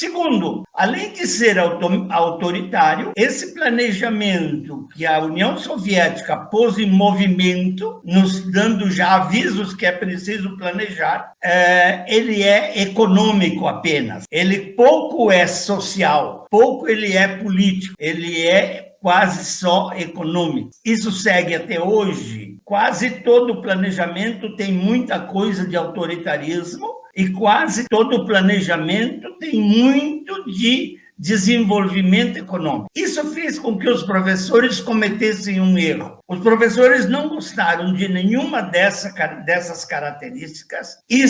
Segundo, além de ser autoritário, esse planejamento que a União Soviética pôs em movimento, nos dando já avisos que é preciso planejar, ele é econômico apenas. Ele pouco é social, pouco ele é político, ele é quase só econômico. Isso segue até hoje. Quase todo o planejamento tem muita coisa de autoritarismo e quase todo o planejamento tem muito de desenvolvimento econômico. Isso fez com que os professores cometessem um erro. Os professores não gostaram de nenhuma dessas características e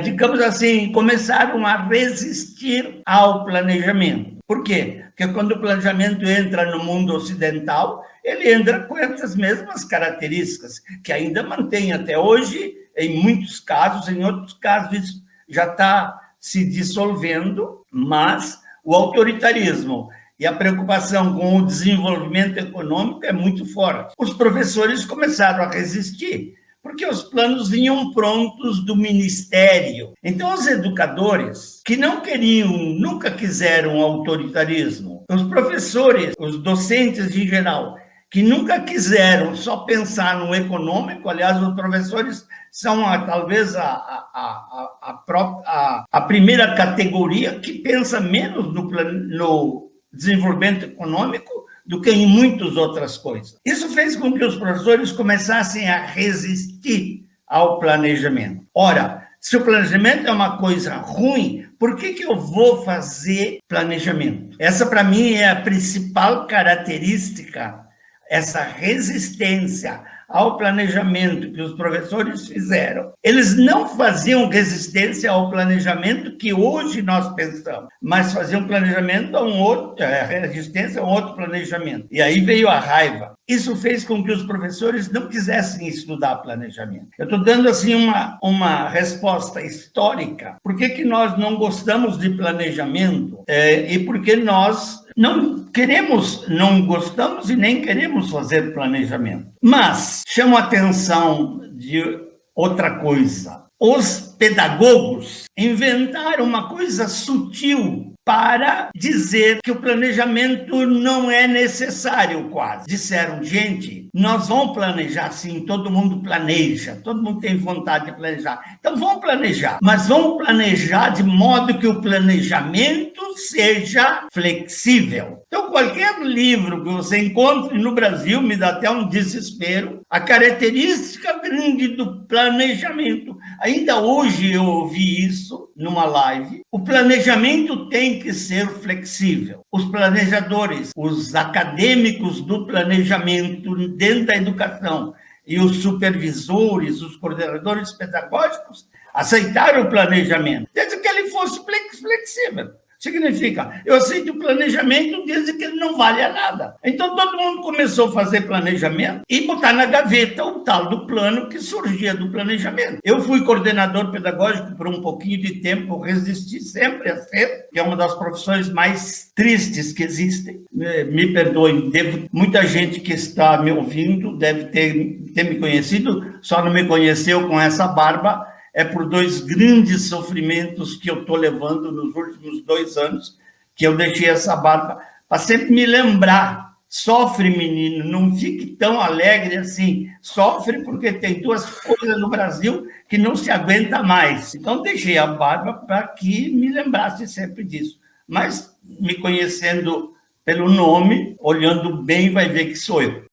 digamos assim, começaram a resistir ao planejamento. Por quê? Porque quando o planejamento entra no mundo ocidental, ele entra com essas mesmas características, que ainda mantém até hoje, em muitos casos, em outros casos isso já está se dissolvendo, mas o autoritarismo e a preocupação com o desenvolvimento econômico é muito forte. Os professores começaram a resistir, porque os planos vinham prontos do ministério. Então, os educadores que não queriam, nunca quiseram autoritarismo, os professores, os docentes em geral, que nunca quiseram só pensar no econômico, aliás, os professores são talvez a primeira categoria que pensa menos no desenvolvimento econômico do que em muitas outras coisas. Isso fez com que os professores começassem a resistir ao planejamento. Ora, se o planejamento é uma coisa ruim, por que eu vou fazer planejamento? Essa, para mim, é a principal característica, essa resistência ao planejamento que os professores fizeram. Eles não faziam resistência ao planejamento que hoje nós pensamos, mas faziam planejamento a resistência a um outro planejamento. E aí veio a raiva. Isso fez com que os professores não quisessem estudar planejamento. Eu estou dando assim uma resposta histórica. Por que nós não gostamos de planejamento? E por que nós não gostamos e nem queremos fazer planejamento. Mas chamo a atenção de outra coisa. Os pedagogos inventaram uma coisa sutil para dizer que o planejamento não é necessário, quase. Disseram, gente, nós vamos planejar sim, todo mundo planeja, todo mundo tem vontade de planejar. Então vamos planejar, mas vamos planejar de modo que o planejamento seja flexível. Então qualquer livro que você encontre no Brasil, me dá até um desespero, a característica grande do planejamento. Ainda hoje eu ouvi isso numa live. O planejamento tem que ser flexível. Os planejadores, os acadêmicos do planejamento dentro da educação e os supervisores, os coordenadores pedagógicos aceitaram o planejamento, desde que ele fosse flexível. Significa, eu aceito o planejamento desde que ele não vale a nada. Então, todo mundo começou a fazer planejamento e botar na gaveta o tal do plano que surgia do planejamento. Eu fui coordenador pedagógico por um pouquinho de tempo, resisti sempre a ser, que é uma das profissões mais tristes que existem. Me perdoem, muita gente que está me ouvindo deve ter me conhecido, só não me conheceu com essa barba, é por 2 grandes sofrimentos que eu estou levando nos últimos 2 anos, que eu deixei essa barba, para sempre me lembrar. Sofre, menino, não fique tão alegre assim. Sofre porque tem 2 coisas no Brasil que não se aguenta mais. Então, deixei a barba para que me lembrasse sempre disso. Mas, me conhecendo pelo nome, olhando bem, vai ver que sou eu.